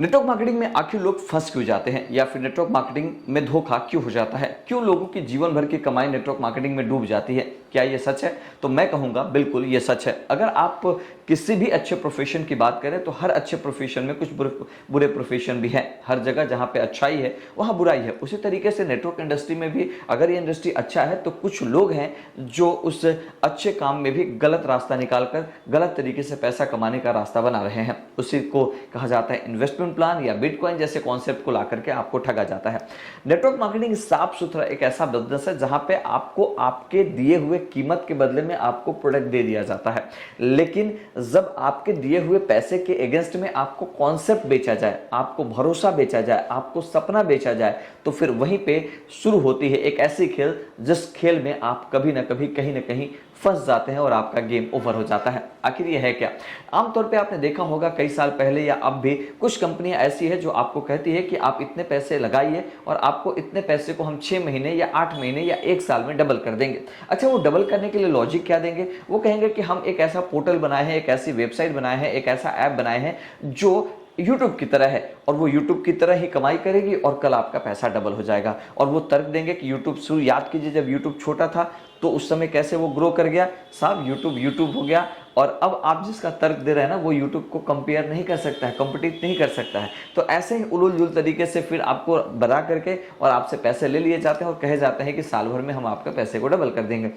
Network marketing में आखिर लोग फंस क्यों जाते हैं, या फिर नेटवर्क मार्केटिंग में धोखा क्यों हो जाता है? क्यों लोगों की जीवन भर की कमाई नेटवर्क मार्केटिंग में डूब जाती है? क्या ये सच है? तो मैं कहूंगा बिल्कुल ये सच है। अगर आप किसी भी अच्छे प्रोफेशन की बात करें तो हर अच्छे प्रोफेशन में कुछ बुरे प्रोफेशन भी हैं। हर जगह जहां पे अच्छाई है वहां बुराई है। उसी तरीके से नेटवर्क इंडस्ट्री में भी अगर ये इंडस्ट्री अच्छा है तो कुछ लोग हैं जो उस अच्छे काम में भी गलत रास्ता निकालकर गलत तरीके से पैसा कमाने का रास्ता बना रहे हैं। उसी को कहा जाता है इन्वेस्टमेंट प्लान या बिटकॉइन जैसे कॉन्सेप्ट को लाकर के आपको ठगा जाता है। नेटवर्क मार्केटिंग साफ सुथरा एक ऐसा बिजनेस है जहां पे आपको आपके दिए हुए कीमत के बदले में आपको प्रोडक्ट दे दिया जाता है। लेकिन जब आपके दिए हुए पैसे के अगेंस्ट में आपको कॉन्सेप्ट बेचा जाए, आपको भरोसा बेचा जाए, आपको सपना बेचा जाए, तो फिर वहीं पे शुरू होती है एक ऐसी खेल जिस खेल में आप कभी ना कभी कहीं ना कहीं फंस जाते हैं और आपका गेम ओवर हो जाता है। आखिर ये है क्या? आमतौर पे आपने देखा होगा कई साल पहले या अब भी कुछ कंपनियां ऐसी है जो आपको कहती है कि आप इतने पैसे लगाइए और आपको इतने पैसे को हम 6 महीने या 8 महीने या 1 साल में डबल कर देंगे। अच्छा, वो डबल करने के लिए लॉजिक क्या देंगे? वो कहेंगे कि हम एक ऐसा पोर्टल बनाए हैं, एक ऐसी वेबसाइट बनाए हैं, एक ऐसा ऐप बनाए हैं जो YouTube की तरह है और वो YouTube की तरह ही कमाई करेगी और कल आपका पैसा डबल हो जाएगा। और वो तर्क देंगे कि YouTube शुरू, याद कीजिए जब YouTube छोटा था तो उस समय कैसे वो ग्रो कर गया साहब, YouTube हो गया। और अब आप जिसका तर्क दे रहे हैं ना वो YouTube को कंपेयर नहीं कर सकता है, कम्पिटिट नहीं कर सकता है। तो ऐसे ही उलूल जुल तरीके से फिर आपको बना करके और आपसे पैसे ले लिए जाते हैं और कहे जाते हैं कि साल भर में हम आपके पैसे को डबल कर देंगे।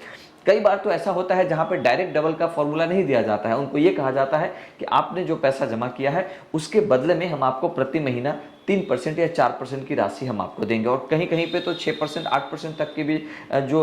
कई बार तो ऐसा होता है जहां पे डायरेक्ट डबल का फॉर्मूला नहीं दिया जाता है। उनको ये कहा जाता है कि आपने जो पैसा जमा किया है उसके बदले में हम आपको प्रति महीना 3% या 4% की राशि हम आपको देंगे। और कहीं कहीं पे तो 6% 8% तक की भी जो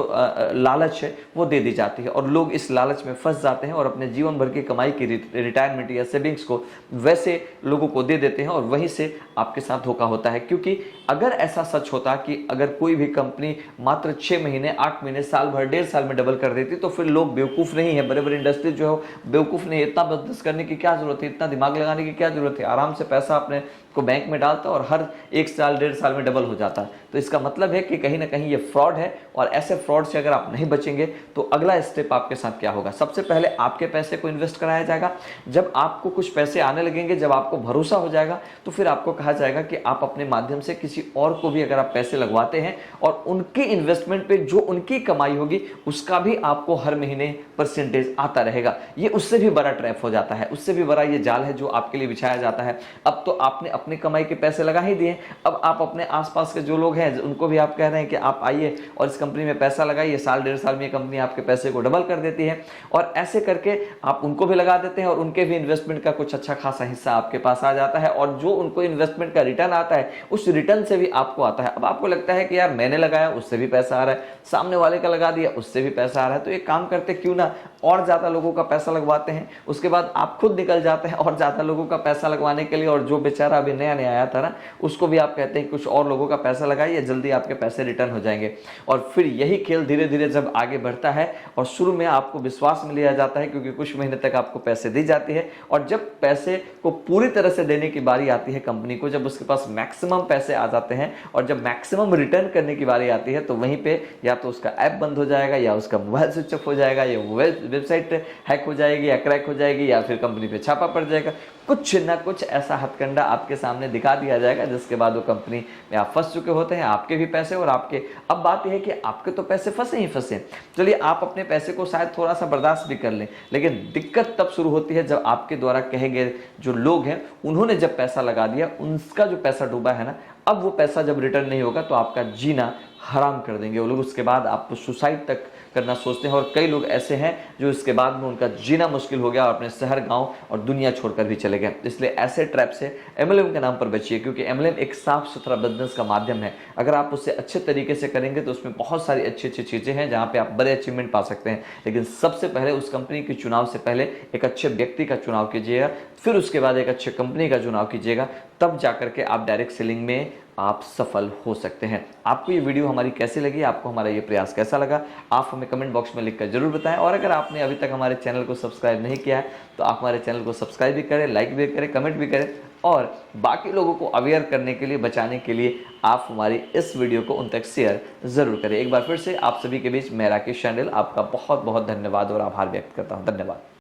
लालच है वो दे दी जाती है। और लोग इस लालच में फंस जाते हैं और अपने जीवन भर की कमाई की रिटायरमेंट या सेविंग्स को वैसे लोगों को दे देते हैं और वहीं से आपके साथ धोखा होता है। क्योंकि अगर ऐसा सच होता कि अगर कोई भी कंपनी मात्र 6 महीने 8 महीने साल भर 1.5 साल में डबल कर देती तो फिर लोग बेवकूफ़ नहीं है, बड़े बड़े इंडस्ट्री जो है बेवकूफ़ नहीं है। इतना बिजनेस करने की क्या जरूरत है, इतना दिमाग लगाने की क्या जरूरत है? आराम से पैसा अपने को बैंक में डालता और हर 1 साल 1.5 साल में डबल हो जाता। तो इसका मतलब है कि कहीं ना कहीं ये फ्रॉड है। और ऐसे फ्रॉड से अगर आप नहीं बचेंगे तो अगला स्टेप आपके साथ क्या होगा? सबसे पहले आपके पैसे को इन्वेस्ट कराया जाएगा। जब आपको कुछ पैसे आने लगेंगे, जब आपको भरोसा हो जाएगा, तो फिर आपको कहा जाएगा कि आप अपने माध्यम से किसी और को भी अगर आप पैसे लगवाते हैं और उनके इन्वेस्टमेंट पे जो उनकी कमाई होगी उसका भी आपको हर महीने परसेंटेज आता रहेगा। ये उससे भी बड़ा ट्रैप हो जाता है, उससे भी बड़ा ये जाल है जो आपके लिए बिछाया जाता है। अब तो आपने अपनी कमाई के पैसे लगा ही दिए, अब आप अपने आसपास के जो लोग हैं उनको भी आप कह रहे हैं कि आप आइए और इस कंपनी में पैसा लगाइए, साल 1.5 साल में ये कंपनी आपके पैसे को डबल कर देती है। और ऐसे करके आप उनको भी लगा देते हैं और उनके भी इन्वेस्टमेंट का कुछ अच्छा खासा हिस्सा आपके पास आ जाता है। और जो उनको इन्वेस्टमेंट का रिटर्न आता है उस रिटर्न से भी आपको आता है। अब आपको लगता है कि यार मैंने लगाया उससे भी पैसा आ रहा है, सामने वाले का लगा दिया उससे भी पैसा आ रहा है, तो एक काम करते क्यों ना और ज्यादा लोगों का पैसा लगवाते हैं। उसके बाद आप खुद निकल जाते हैं और ज्यादा लोगों का पैसा लगवाने के लिए, और जो बेचारा अभी नया नया आया था ना उसको भी आप कहते हैं कुछ और लोगों का पैसा लगाइए, जल्दी आपके पैसे रिटर्न हो जाएंगे। और फिर यही खेल धीरे धीरे जब आगे बढ़ता है और शुरू में आपको विश्वास में लिया जाता है क्योंकि कुछ महीने तक आपको पैसे दी जाती है, और जब पैसे को पूरी तरह से देने की बारी आती है कंपनी को, जब उसके पास मैक्सिमम पैसे आ जाते हैं और जब मैक्सिमम रिटर्न करने की बारी आती है, तो वहीं पे या तो उसका ऐप बंद हो जाएगा या उसका मोबाइल स्विच ऑफ हो जाएगा या वेबसाइट हैक हो जाएगी या क्रैक हो जाएगी या फिर कंपनी पे छापा पड़ जाएगा। कुछ ना कुछ ऐसा हथकंडा आपके सामने दिखा दिया जाएगा जिसके बाद वो कंपनी में आप फंस चुके होते हैं, आपके भी पैसे और आपके। अब बात यह है कि आपके तो पैसे फंसे ही फंसे, चलिए आप अपने पैसे को शायद थोड़ा सा बर्दाश्त भी कर लें, लेकिन दिक्कत तब शुरू होती है जब आपके द्वारा कहे गए जो लोग हैं उन्होंने जब पैसा लगा दिया, उनका जो पैसा डूबा है ना, अब वो पैसा जब रिटर्न नहीं होगा तो आपका जीना हराम कर देंगे वो लोग। उसके बाद आपको सुसाइड तक करना सोचते हैं और कई लोग ऐसे हैं जो इसके बाद में उनका जीना मुश्किल हो गया और अपने शहर गांव और दुनिया छोड़कर भी चले गए। इसलिए ऐसे ट्रैप से MLM के नाम पर बचिए, क्योंकि MLM एक साफ सुथरा बिजनेस का माध्यम है। अगर आप उससे अच्छे तरीके से करेंगे तो उसमें बहुत सारी अच्छी अच्छी चीज़ें हैं जहाँ पे आप बड़े अचीवमेंट पा सकते हैं। लेकिन सबसे पहले उस कंपनी के चुनाव से पहले एक अच्छे व्यक्ति का चुनाव कीजिएगा, फिर उसके बाद एक अच्छे कंपनी का चुनाव कीजिएगा, तब जाकर के आप डायरेक्ट सेलिंग में आप सफल हो सकते हैं। आपको ये वीडियो हमारी कैसी लगी, आपको हमारा ये प्रयास कैसा लगा, आप हमें कमेंट बॉक्स में लिखकर जरूर बताएं। और अगर आपने अभी तक हमारे चैनल को सब्सक्राइब नहीं किया है तो आप हमारे चैनल को सब्सक्राइब भी करें, लाइक भी करें, कमेंट भी करें, और बाकी लोगों को अवेयर करने के लिए, बचाने के लिए आप हमारी इस वीडियो को उन तक शेयर जरूर करें। एक बार फिर से आप सभी के बीच मैं राकेश शांडिल आपका बहुत बहुत धन्यवाद और आभार व्यक्त करता हूँ। धन्यवाद।